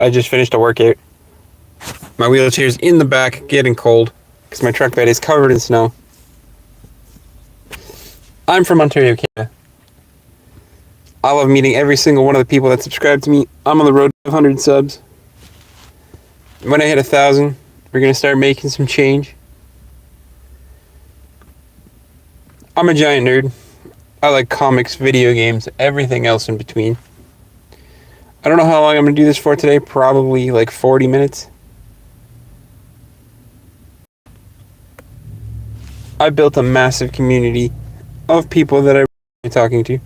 I just finished a workout. My wheelchair's in the back, getting cold, because my truck bed is covered in snow. I'm from Ontario, Canada. I love meeting every single one of the people that subscribe to me. I'm on the road to 500 subs. When I hit 1,000, we're going to start making some change. I'm a giant nerd. I like comics, video games, everything else in between. I don't know how long I'm going to do this for today. Probably like 40 minutes. I built a massive community of people that I'm talking to.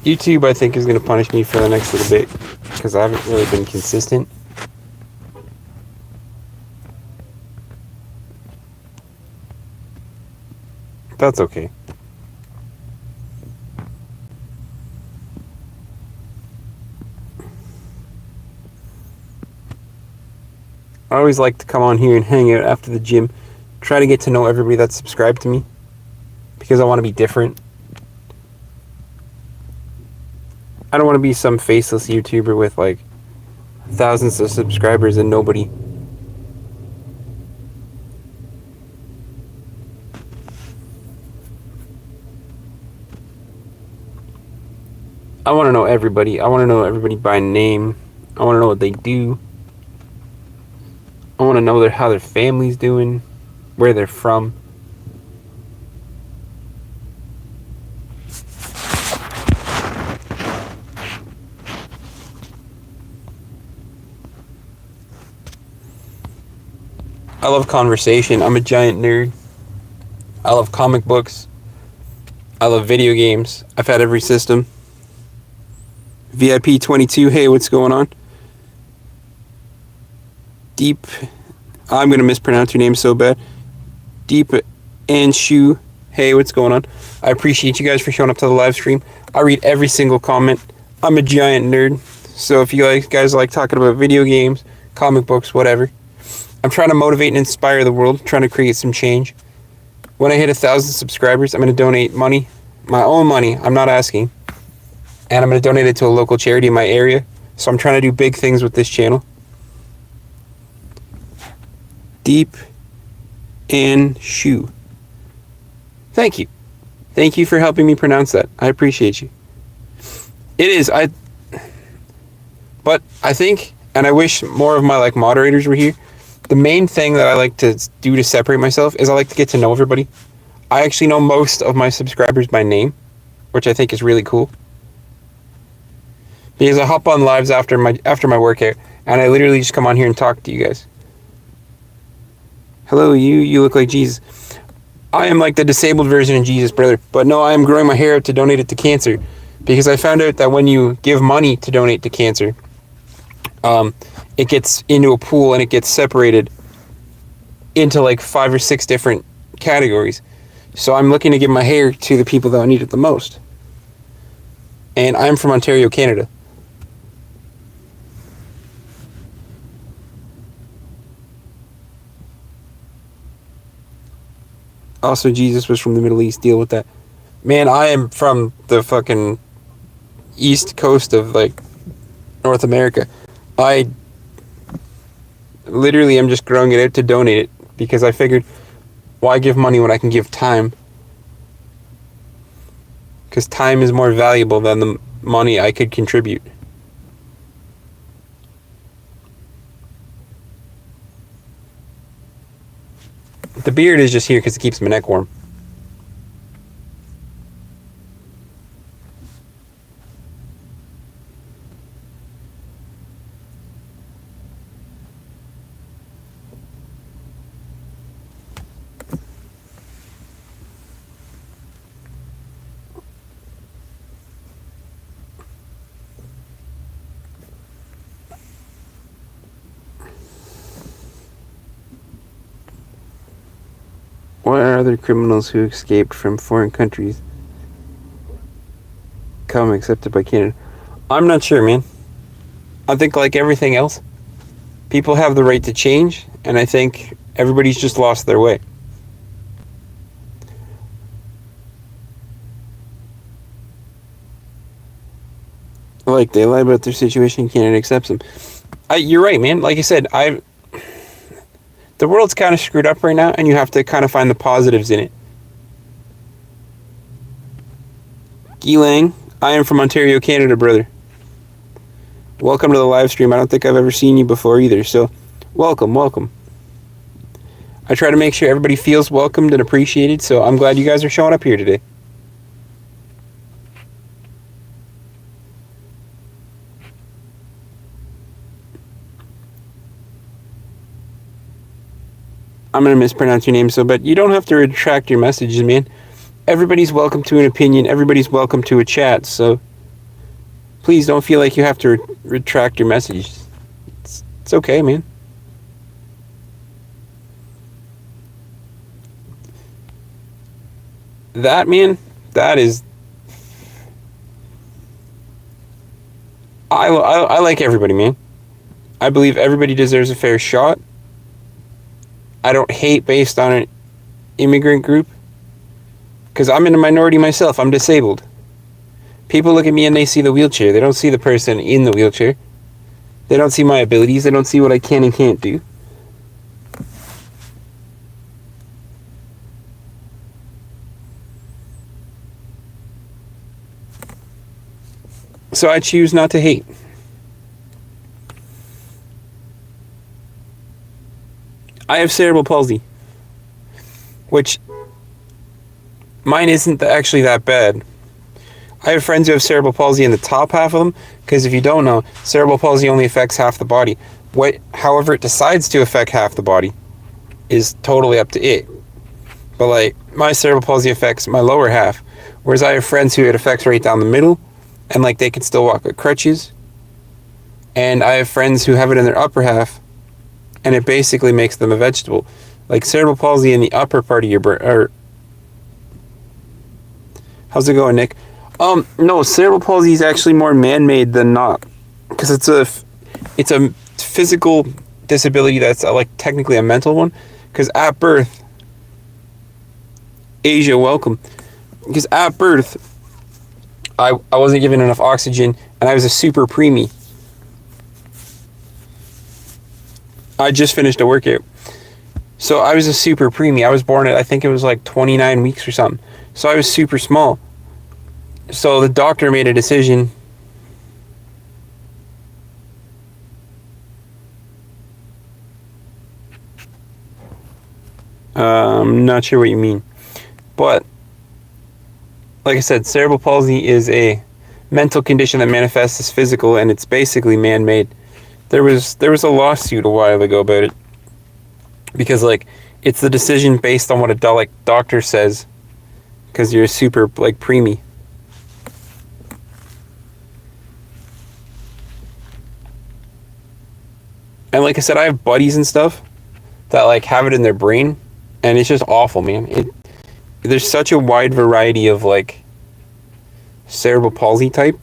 YouTube, I think, is going to punish me for the next little bit because I haven't really been consistent. That's okay. I always like to come on here and hang out after the gym, try to get to know everybody that's subscribed to me because I want to be different. I don't want to be some faceless YouTuber with like thousands of subscribers and nobody. I want to know everybody. I want to know everybody by name. I want to know what they do. I want to know how their family's doing, where they're from. I love conversation. I'm a giant nerd. I love comic books. I love video games. I've had every system. VIP 22, hey, what's going on? Deep, I'm going to mispronounce your name so bad. Deep and Shu, hey, what's going on? I appreciate you guys for showing up to the live stream. I read every single comment. I'm a giant nerd. So if you guys like talking about video games, comic books, whatever, I'm trying to motivate and inspire the world, trying to create some change. When I hit 1,000 subscribers, I'm going to donate money, my own money, I'm not asking. And I'm going to donate it to a local charity in my area. So I'm trying to do big things with this channel. Deep and Shu. Thank you. Thank you for helping me pronounce that. I appreciate you. It is, but I think, and I wish more of my moderators were here. The main thing that I like to do to separate myself is I like to get to know everybody. I actually know most of my subscribers by name, which I think is really cool. Because I hop on lives after my workout, and I literally just come on here and talk to you guys. Hello, you look like Jesus. I am like the disabled version of Jesus, brother. But no, I am growing my hair out to donate it to cancer. Because I found out that when you give money to donate to cancer, it gets into a pool and it gets separated into like 5 or 6 different categories. So I'm looking to give my hair to the people that need it the most. And I'm from Ontario, Canada. Also, Jesus was from the Middle East. Deal with that. Man, I am from the fucking east coast of North America. I literally am just growing it out to donate it because I figured, why give money when I can give time? Because time is more valuable than the money I could contribute. The beard is just here because it keeps my neck warm. What are other criminals who escaped from foreign countries come accepted by Canada? I'm not sure, man. I think like everything else, people have the right to change, and I think everybody's just lost their way. Like, they lie about their situation, Canada accepts them. You're right, man. Like I said, the world's kind of screwed up right now, and you have to kind of find the positives in it. Gilang, I am from Ontario, Canada, brother. Welcome to the live stream. I don't think I've ever seen you before either, so welcome. I try to make sure everybody feels welcomed and appreciated, so I'm glad you guys are showing up here today. I'm going to mispronounce your name, but you don't have to retract your messages, man. Everybody's welcome to an opinion. Everybody's welcome to a chat, so please don't feel like you have to retract your message. It's okay, man. That, man, that is... I like everybody, man. I believe everybody deserves a fair shot. I don't hate based on an immigrant group, because I'm in a minority myself. I'm disabled. People look at me and they see the wheelchair. They don't see the person in the wheelchair. They don't see my abilities. They don't see what I can and can't do. So I choose not to hate. I have cerebral palsy, which mine isn't actually that bad. I have friends who have cerebral palsy in the top half of them, because if you don't know, cerebral palsy only affects half the body. However it decides to affect half the body is totally up to it. But like, my cerebral palsy affects my lower half, whereas I have friends who it affects right down the middle, and like they can still walk with crutches. And I have friends who have it in their upper half, and it basically makes them a vegetable. Like cerebral palsy in the upper part of your brain. How's it going, Nick? No, cerebral palsy is actually more man-made than not, because it's a physical disability that's like technically a mental one. Because at birth, Asia, welcome. Because at birth, I wasn't given enough oxygen, and I was a super preemie. I just finished a workout. So I was a super preemie. I was born at, I think it was like 29 weeks or something. So I was super small. So the doctor made a decision. I'm not sure what you mean. But, like I said, cerebral palsy is a mental condition that manifests as physical, and it's basically man-made. There was a lawsuit a while ago about it, because like it's the decision based on what a doctor says, because you're a super like preemie. And like I said, I have buddies and stuff that like have it in their brain, and it's just awful, man. There's such a wide variety of like cerebral palsy type.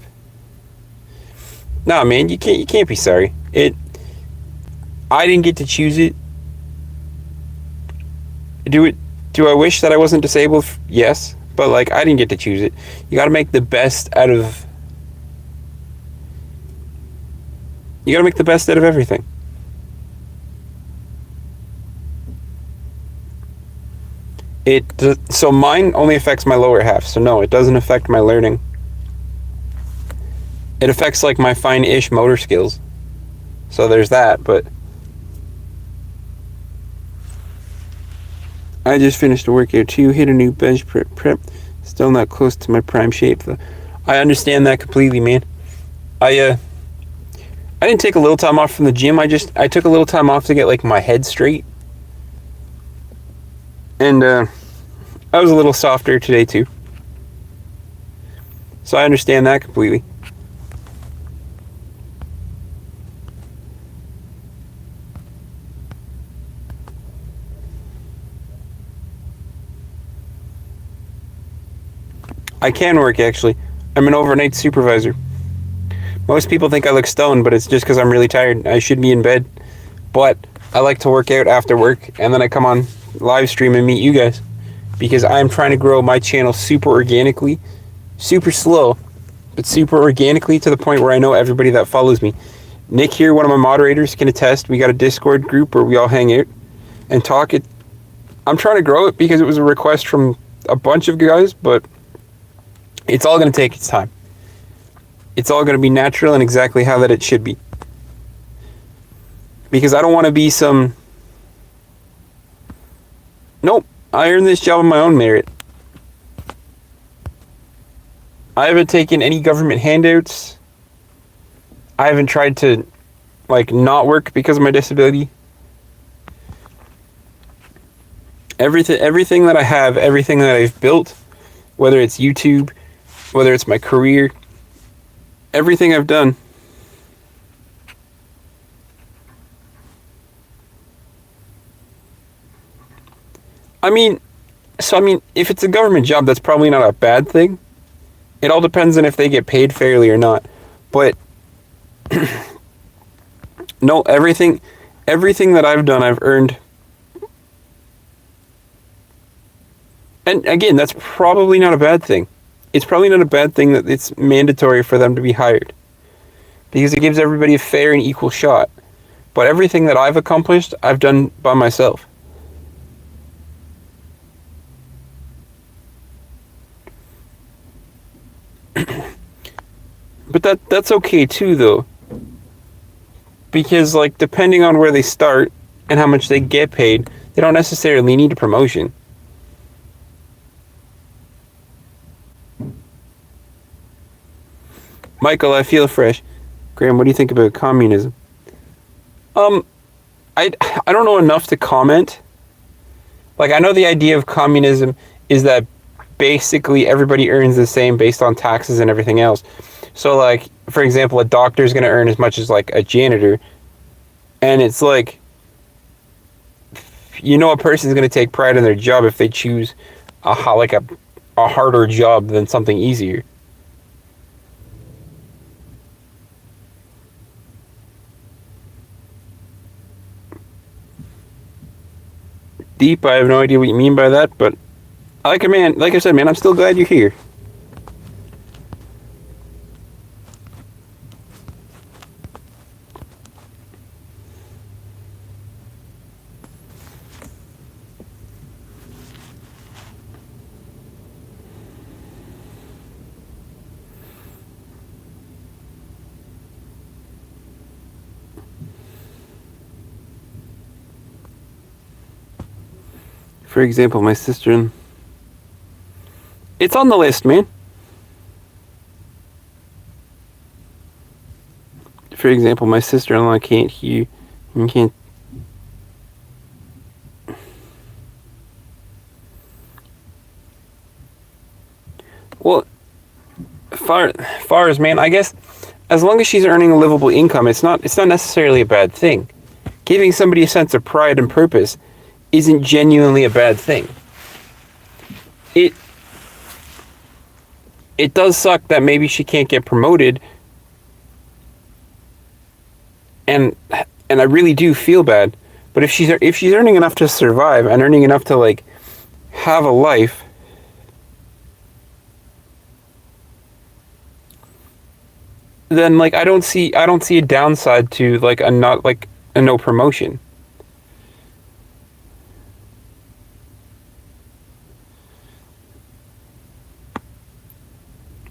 Nah, man, you can't be sorry. I didn't get to choose it. Do I wish that I wasn't disabled? Yes, but like I didn't get to choose it. You got to make the best out of. You got to make the best out of everything. So mine only affects my lower half. So no, it doesn't affect my learning. It affects like my fine-ish motor skills. So there's that, but I just finished a workout too. Hit a new bench prep. Still not close to my prime shape though. I understand that completely, man. I didn't take a little time off from the gym. I took a little time off to get like my head straight. And I was a little softer today too. So I understand that completely. I can work, actually. I'm an overnight supervisor. Most people think I look stoned, but it's just because I'm really tired. I should be in bed. But I like to work out after work, and then I come on live stream and meet you guys. Because I'm trying to grow my channel super organically, super slow, but super organically to the point where I know everybody that follows me. Nick here, one of my moderators, can attest. We got a Discord group where we all hang out and talk. I'm trying to grow it because it was a request from a bunch of guys, but it's all going to take its time. It's all going to be natural and exactly how that it should be. Because I don't want to be some... Nope, I earned this job on my own merit. I haven't taken any government handouts. I haven't tried to, not work because of my disability. Everything that I have, everything that I've built, whether it's YouTube, whether it's my career, everything I've done, if it's a government job, that's probably not a bad thing. It all depends on if they get paid fairly or not. But no, everything that I've done, I've earned. And again, that's probably not a bad thing. It's probably not a bad thing that it's mandatory for them to be hired, because it gives everybody a fair and equal shot. But everything that I've accomplished, I've done by myself. But that's okay too, though. Because, depending on where they start and how much they get paid, they don't necessarily need a promotion. Michael, I feel fresh. Graham, what do you think about communism? I don't know enough to comment. I know the idea of communism is that basically everybody earns the same based on taxes and everything else. So, for example, a doctor is going to earn as much as, a janitor. And it's a person's going to take pride in their job if they choose a harder job than something easier. Deep, I have no idea what you mean by that, but like I said, man, I'm still glad you're here. For example, my sister... It's on the list, man. For example, my sister-in-law can't hear... Can't... Well, far as, man, I guess, as long as she's earning a livable income, it's not necessarily a bad thing. Giving somebody a sense of pride and purpose isn't genuinely a bad thing. It does suck that maybe she can't get promoted, and I really do feel bad. But if she's earning enough to survive and earning enough to have a life, then I don't see a downside to a no promotion.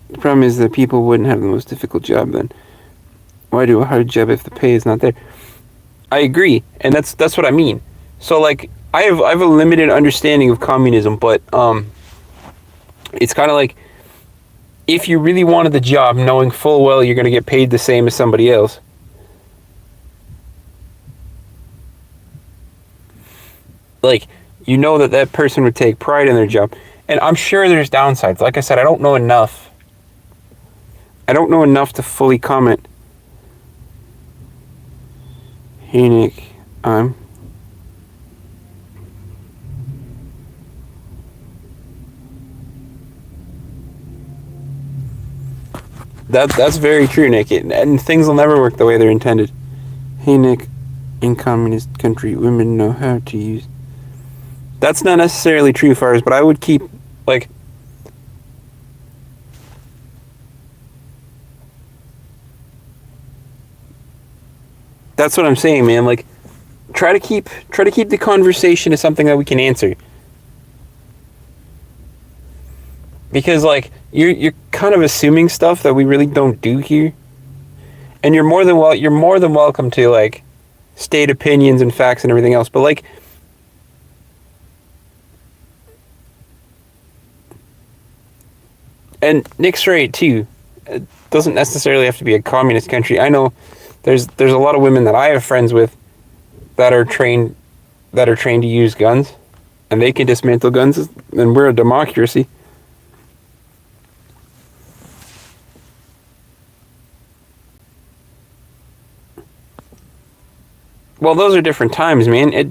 The problem is that people wouldn't have the most difficult job then. Why do a hard job if the pay is not there? I agree, and that's what I mean. So I have a limited understanding of communism, but it's kind of like if you really wanted the job, knowing full well you're going to get paid the same as somebody else. Like, you know that person would take pride in their job. And I'm sure there's downsides. Like I said, I don't know enough. I don't know enough to fully comment. Hey, Nick, that's very true, Nick. And things will never work the way they're intended. Hey, Nick, in communist country, women know how to use. That's not necessarily true, Fars, but I would keep, like, that's what I'm saying, man. Like, try to keep the conversation to something that we can answer. Because, like, you're kind of assuming stuff that we really don't do here. And you're more than welcome to, like, state opinions and facts and everything else, but, like, and Nick's right too. It doesn't necessarily have to be a communist country. I know there's a lot of women that I have friends with that are trained to use guns, and they can dismantle guns, and we're a democracy. Well, those are different times, man. It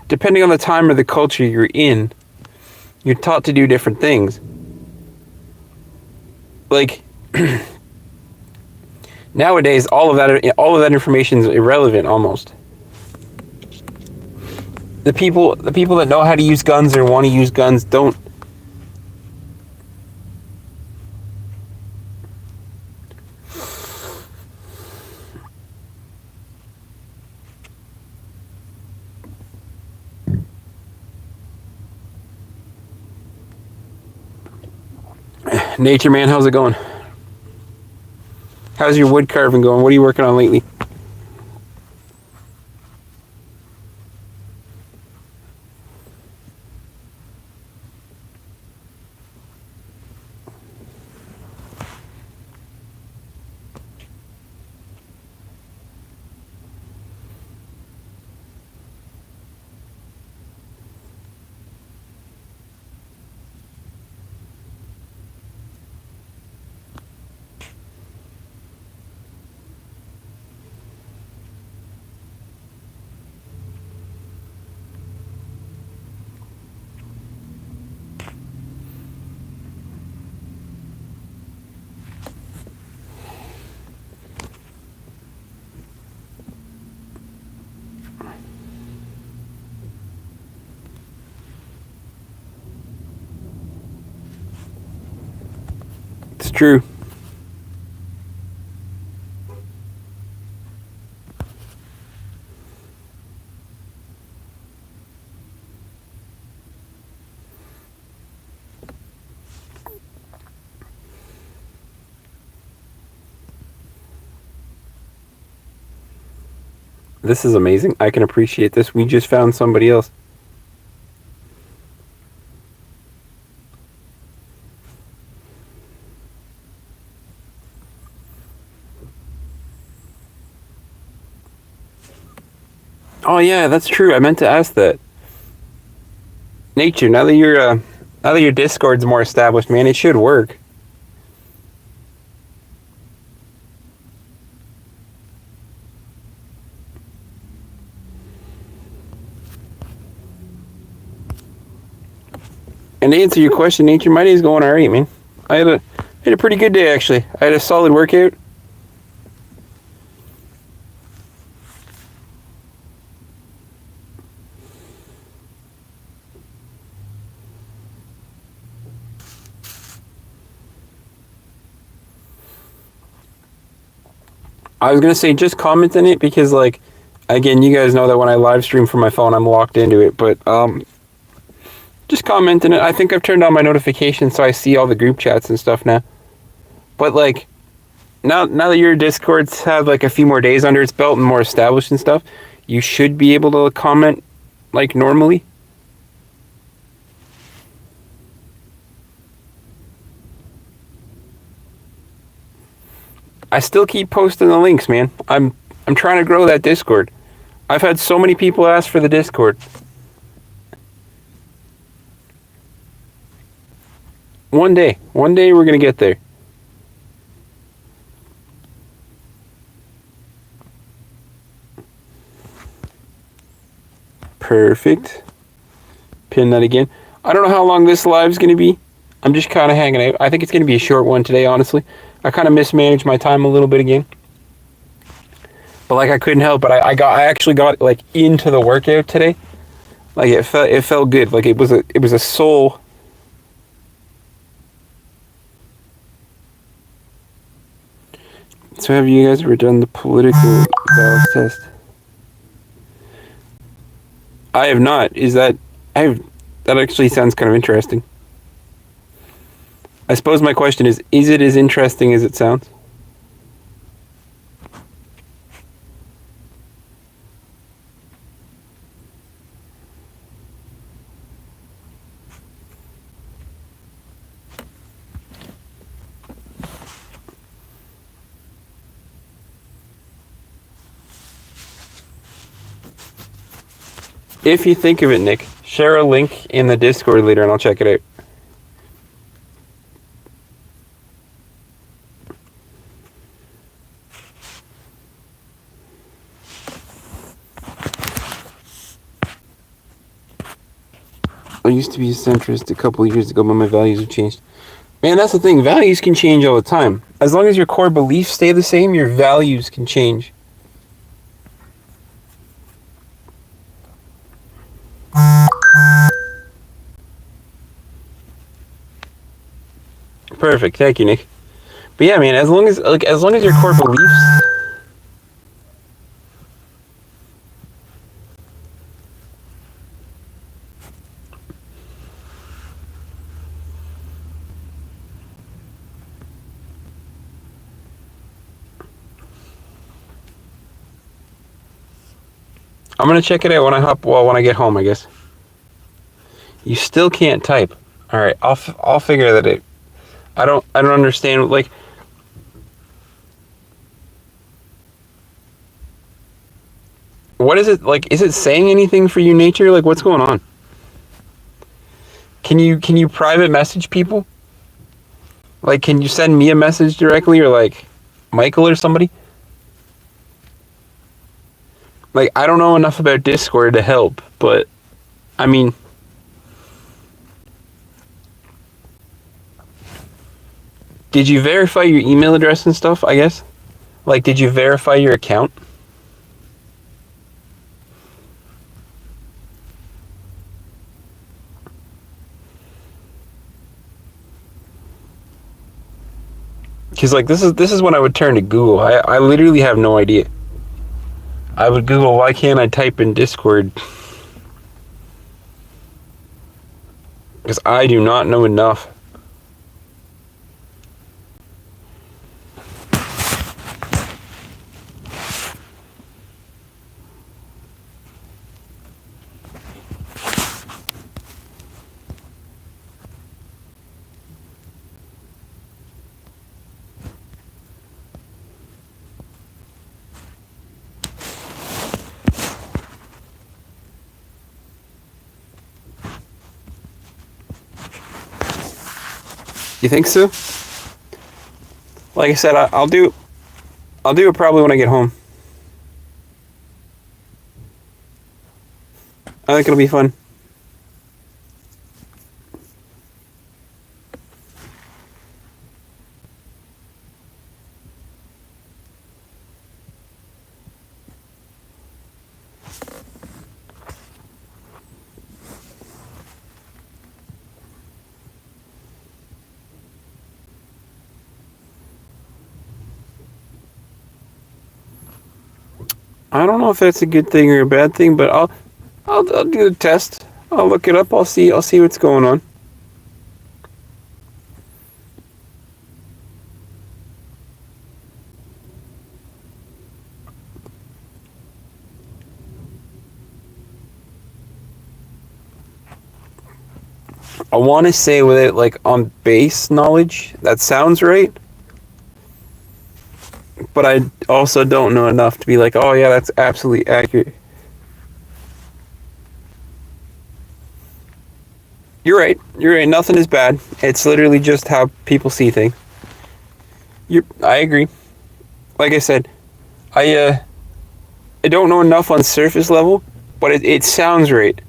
depending on the time or the culture you're in, you're taught to do different things. Like nowadays, all of that information is irrelevant almost. The people that know how to use guns or want to use guns don't. Nature Man, how's it going? How's your wood carving going? What are you working on lately? It's true. This is amazing. I can appreciate this. We just found somebody else. Oh yeah, that's true. I meant to ask that. Nature, now that your Discord's more established, man, it should work. And to answer your question, Nature, my day's going alright, man. I had a pretty good day actually. I had a solid workout. I was gonna say just comment on it because, like, again, you guys know that when I live stream from my phone, I'm locked into it. But just comment on it. I think I've turned on my notifications so I see all the group chats and stuff now. But like, now that your Discords have like a few more days under its belt and more established and stuff, you should be able to comment like normally. I still keep posting the links, man. I'm trying to grow that Discord. I've had so many people ask for the Discord. One day we're gonna get there. Perfect. Pin that again. I don't know how long this live's gonna be. I'm just kind of hanging out. I think it's gonna be a short one today, honestly. I kind of mismanaged my time a little bit again. But like I couldn't help it. I actually got like into the workout today. Like it felt good. Like it was a soul. So have you guys ever done the political balance test? I have not. That actually sounds kind of interesting. I suppose my question is it as interesting as it sounds? If you think of it, Nick, share a link in the Discord later and I'll check it out. I used to be a centrist a couple of years ago, but my values have changed. Man, that's the thing. Values can change all the time. As long as your core beliefs stay the same, your values can change. Perfect. Thank you, Nick. But yeah, man, as long as your core beliefs. I'm gonna check it out when I get home, I guess. You still can't type. All right, I'll figure that out. I don't understand, like, what is it like? Is it saying anything for you, nature? Like, what's going on? Can you private message people? Like, can you send me a message directly, or like Michael or somebody? Like, I don't know enough about Discord to help, but I mean, did you verify your email address and stuff, I guess? Like, did you verify your account? Because, like, this is when I would turn to Google. I literally have no idea. I would Google, why can't I type in Discord? Because I do not know enough. You think so? Like I said, I'll do it probably when I get home. I think it'll be fun. I don't know if that's a good thing or a bad thing, but I'll do the test. I'll look it up. I'll see what's going on. I want to say with it like on base knowledge, that sounds right. But I also don't know enough to be like, oh yeah, that's absolutely accurate. You're right. You're right. Nothing is bad. It's literally just how people see things. I agree. Like I said, I don't know enough on surface level, but it sounds right.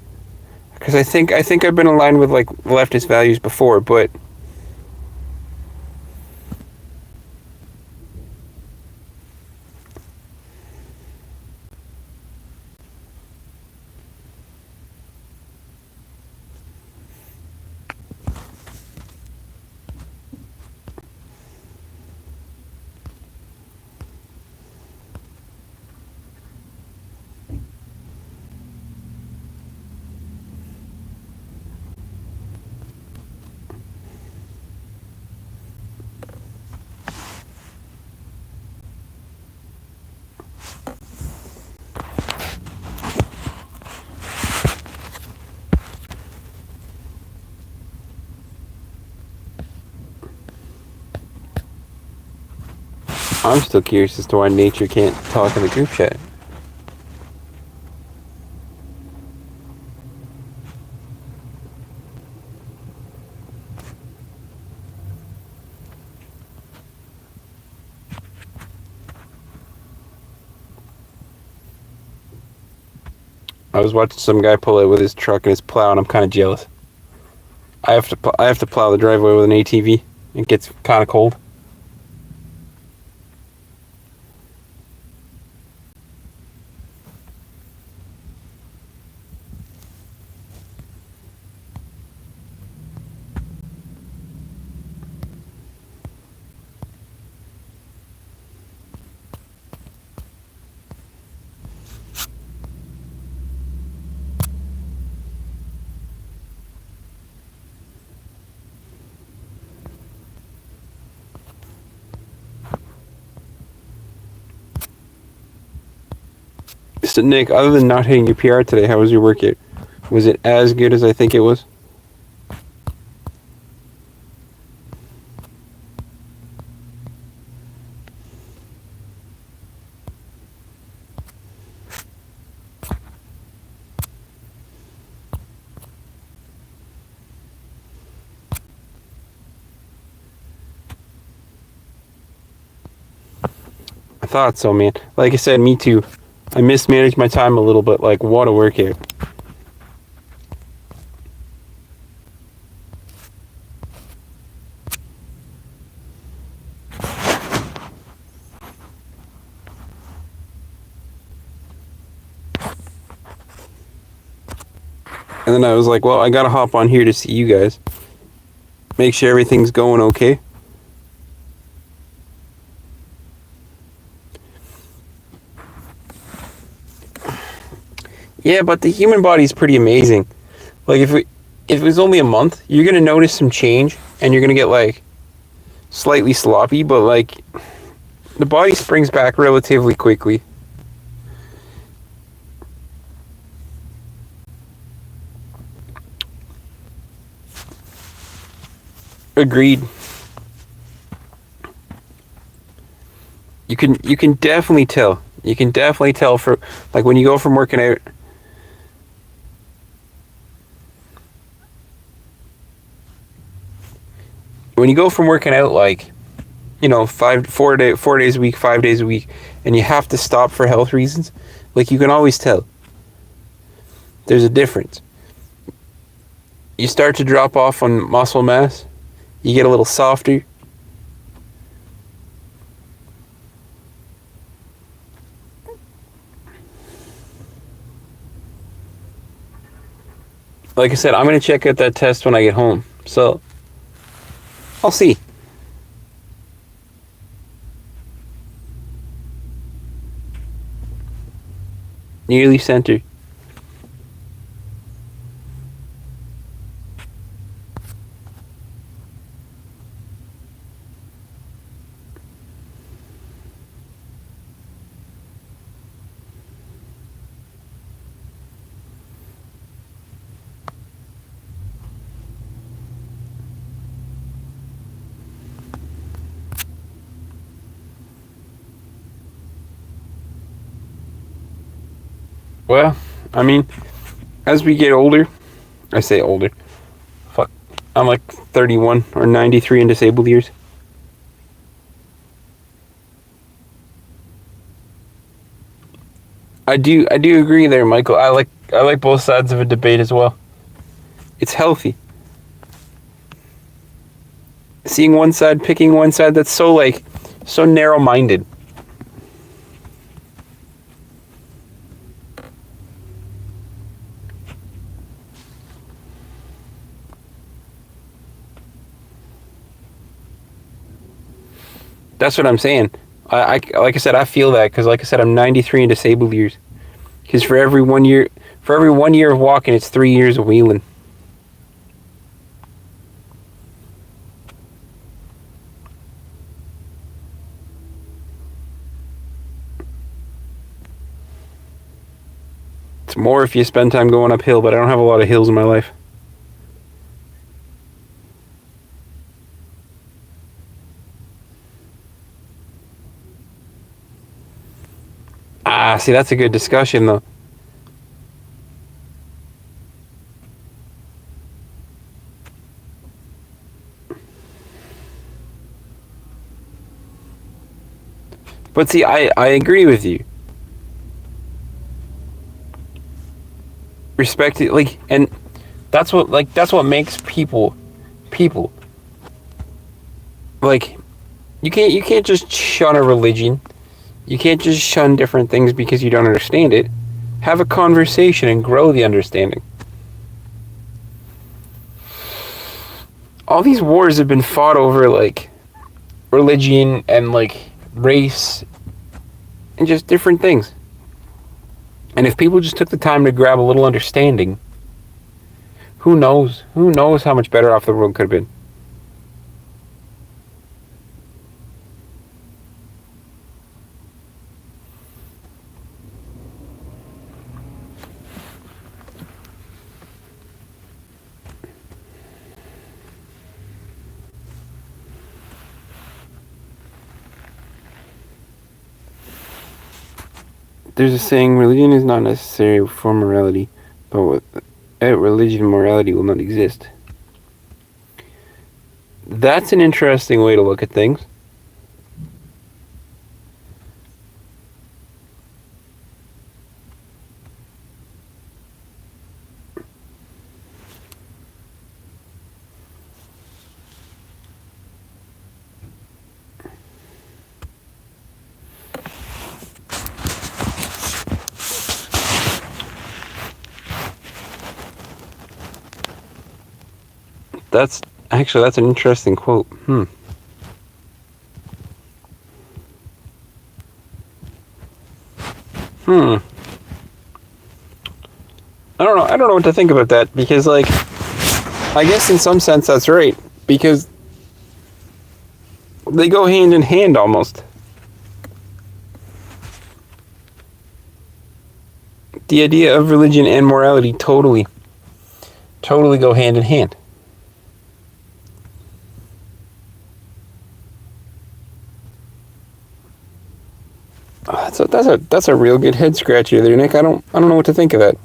Because I think I've been aligned with like leftist values before, but I'm still curious as to why nature can't talk in the group chat. I was watching some guy pull it with his truck and his plow, and I'm kind of jealous. I have to plow the driveway with an ATV. It gets kind of cold. So Nick, other than not hitting your PR today, how was your workout? Was it as good as I think it was? I thought so, man. Like I said, me too. I mismanaged my time a little bit. Like, what a workout. And then I was like, well, I gotta hop on here to see you guys. Make sure everything's going okay. Yeah, but the human body is pretty amazing. Like if it was only a month, you're gonna notice some change, and you're gonna get like slightly sloppy, but like the body springs back relatively quickly. Agreed. You can definitely tell. You can definitely tell for like when you go from working out. When you go from working out like, 4 days a week, 5 days a week, and you have to stop for health reasons, like you can always tell. There's a difference. You start to drop off on muscle mass. You get a little softer. Like I said, I'm gonna check out that test when I get home. So I'll see. Nearly center. Well, I mean, as we get older, I say older. Fuck, I'm like 31 or 93 in disabled years. I do agree there, Michael. I like both sides of a debate as well. It's healthy. Seeing one side, picking one side, that's so narrow-minded. That's what I'm saying. I like I said, I feel that because, like I said, I'm 93 in disabled years. Because for every 1 year of walking, it's 3 years of wheeling. It's more if you spend time going uphill, but I don't have a lot of hills in my life. Ah, see, that's a good discussion, though. But see, I agree with you. Respect it, and that's what makes people. Like, you can't just shun a religion. You can't just shun different things because you don't understand it. Have a conversation and grow the understanding. All these wars have been fought over religion and race and just different things. And if people just took the time to grab a little understanding, who knows? Who knows how much better off the world could have been? There's a saying, religion is not necessary for morality, but without religion, morality will not exist. That's an interesting way to look at things. That's an interesting quote. Hmm. I don't know what to think about that because I guess in some sense that's right because they go hand in hand almost. The idea of religion and morality totally go hand in hand. That's a real good head scratcher there, Nick. I don't know what to think of that.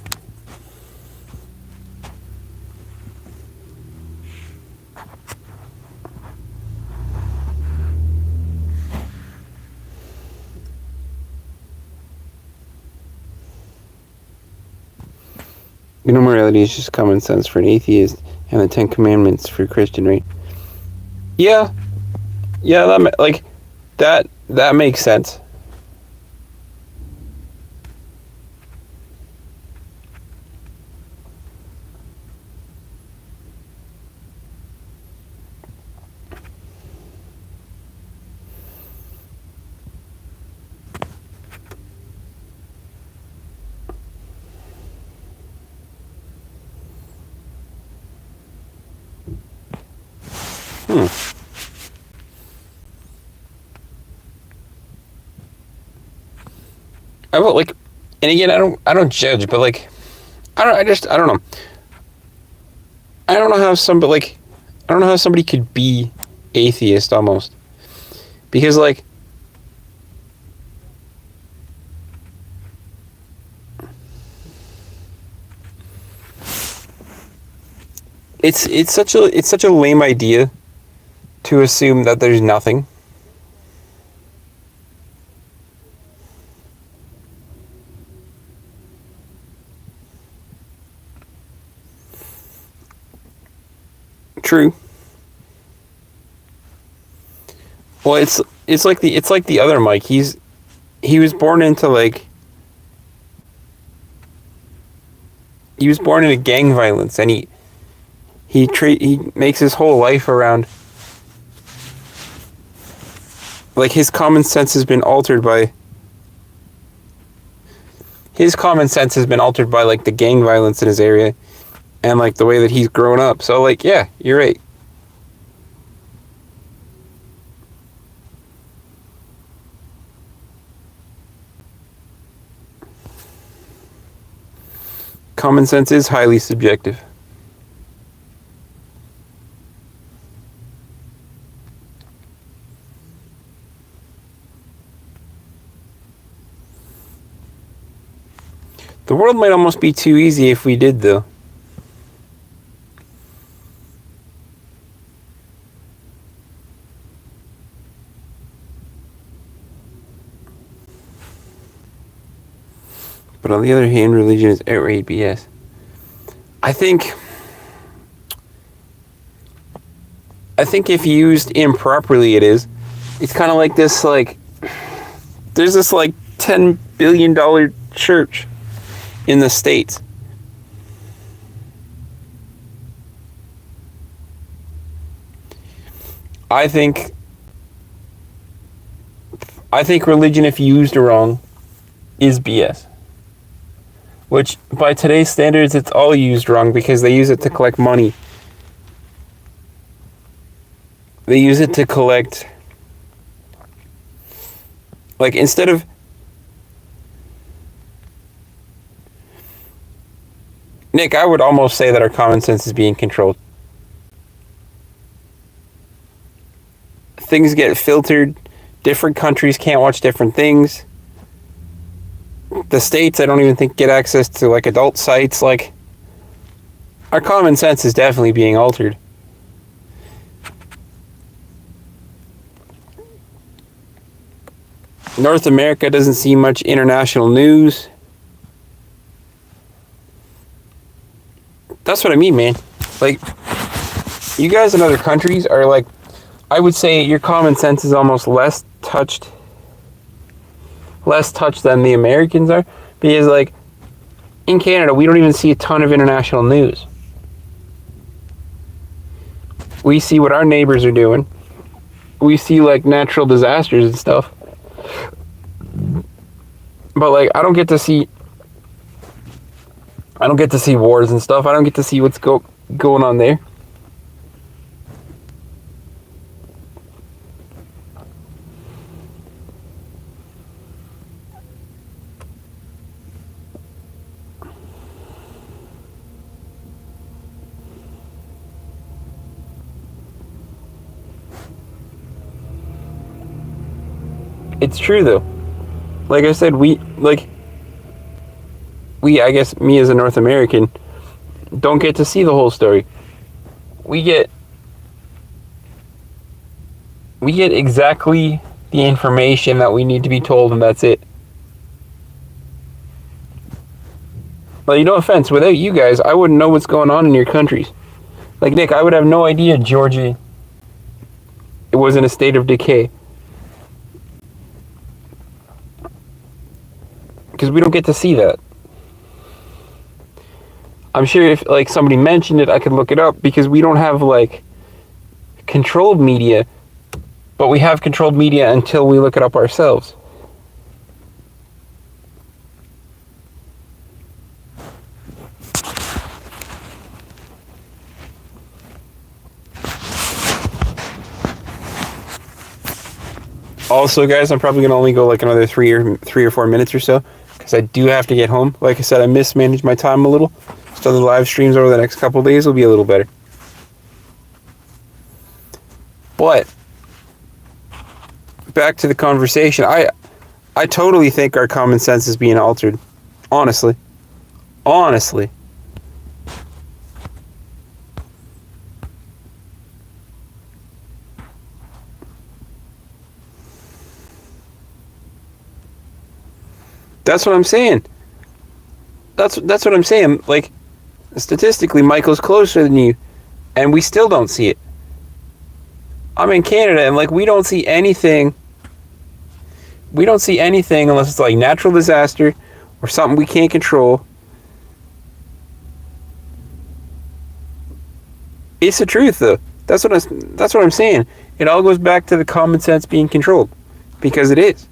Morality is just common sense for an atheist, and the Ten Commandments for a Christian, right? Yeah, yeah, that makes sense. I will and again, I don't judge, but I don't know. I don't know how I don't know how somebody could be atheist almost because it's such a lame idea to assume that there's nothing. True. Well, it's like the other Mike. He was born into he was born into gang violence, and he makes his whole life around, like, his common sense has been altered by like the gang violence in his area and like the way that he's grown up. So like, yeah, you're right. Common sense is highly subjective. The world might almost be too easy if we did, though. But on the other hand, religion is outright BS. I think if used improperly, it is. It's kind of like this, like, there's this, like, $10 billion church in the States. I think religion, if used wrong, is BS. Which, by today's standards, it's all used wrong because they use it to collect money. They use it to collect, like, instead of, Nick, I would almost say that our common sense is being controlled. Things get filtered. Different countries can't watch different things. The States, I don't even think, get access to, like, adult sites. Like, our common sense is definitely being altered. North America doesn't see much international news. That's what I mean, man. Like, you guys in other countries are, like, I would say your common sense is almost less touched than the Americans are, because, like, in Canada we don't even see a ton of international news. We see what our neighbors are doing. We see, like, natural disasters and stuff, but, like, I don't get to see wars and stuff. I don't get to see what's going on there. It's true, though. Like I said, I guess me as a North American, don't get to see the whole story. We get exactly the information that we need to be told, and that's it. Like, no offense, without you guys, I wouldn't know what's going on in your countries. Like, Nick, I would have no idea Georgia, it was in a state of decay. Because we don't get to see that. I'm sure if, like, somebody mentioned it, I could look it up, because we don't have, like, controlled media, but we have controlled media until we look it up ourselves. Also, guys, I'm probably going to only go, like, another 3 or 4 minutes or so, because I do have to get home. Like I said, I mismanaged my time a little, so the live streams over the next couple of days will be a little better. But back to the conversation, I totally think our common sense is being altered. Honestly. That's what I'm saying. That's what I'm saying. Like, statistically, Michael's closer than you, and we still don't see it. I'm in Canada, and like we don't see anything. We don't see anything unless it's like natural disaster or something we can't control. It's the truth, though. That's what I'm saying. It all goes back to the common sense being controlled, because it is.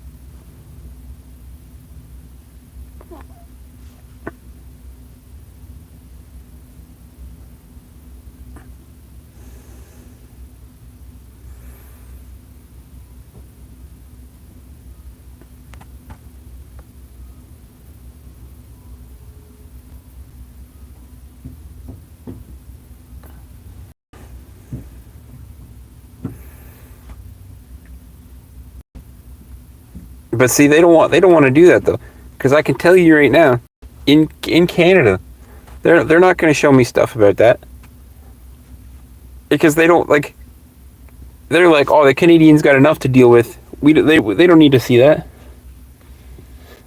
But see, they don't want to do that though, because I can tell you right now, in Canada, they're not going to show me stuff about that, because they don't like. They're like, oh, the Canadians got enough to deal with. They don't need to see that.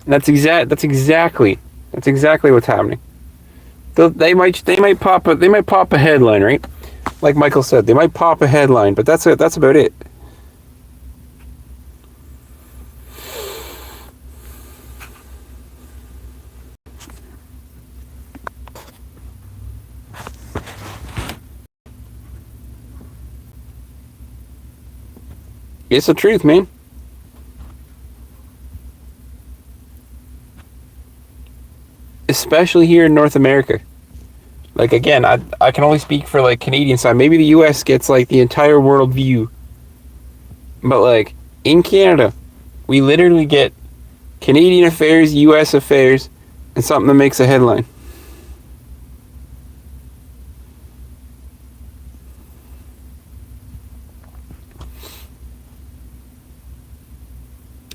And that's exactly what's happening. They might pop a headline, right? Like Michael said, they might pop a headline, but that's about it. It's the truth, man. Especially here in North America. Like, again, I can only speak for like Canadian side. Maybe the US gets like the entire world view. But like in Canada, we literally get Canadian affairs, US affairs, and something that makes a headline.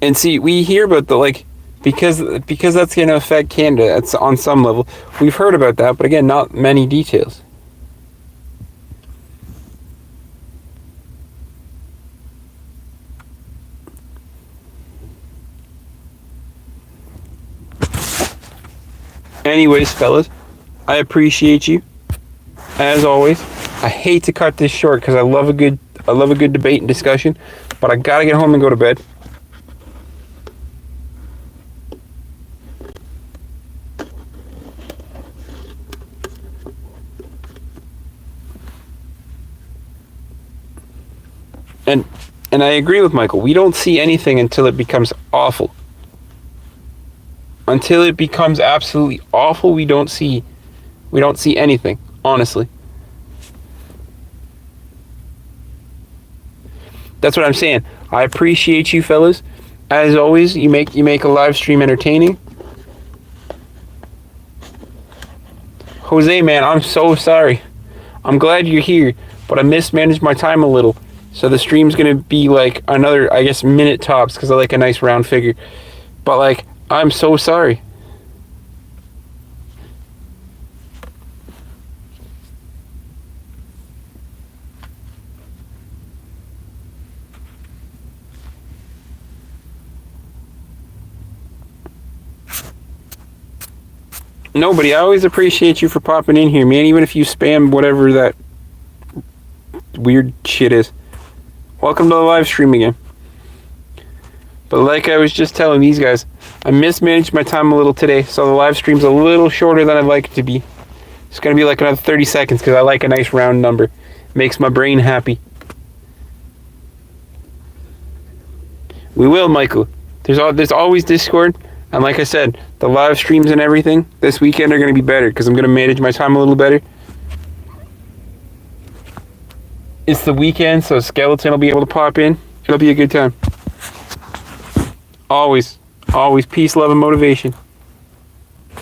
And see, we hear about the like because that's going to affect Canada. It's on some level. We've heard about that, but again, not many details. Anyways, fellas, I appreciate you as always. I hate to cut this short because I love a good debate and discussion, but I gotta get home and go to bed. And I agree with Michael. We don't see anything until it becomes awful. Until it becomes absolutely awful, we don't see anything, honestly. That's what I'm saying. I appreciate you fellas. As always, you make a live stream entertaining. Jose, man, I'm so sorry. I'm glad you're here, but I mismanaged my time a little. So the stream's going to be like another, I guess, minute tops because I like a nice round figure. But like, I'm so sorry. Nobody, I always appreciate you for popping in here, man, even if you spam whatever that weird shit is. Welcome to the live stream again. But like I was just telling these guys, I mismanaged my time a little today, so the live stream's a little shorter than I'd like it to be. It's going to be like another 30 seconds because I like a nice round number. Makes my brain happy. We will, Michael. There's always Discord. And like I said, the live streams and everything this weekend are going to be better because I'm going to manage my time a little better. It's the weekend, so Skeleton will be able to pop in. It'll be a good time. Always peace, love, and motivation.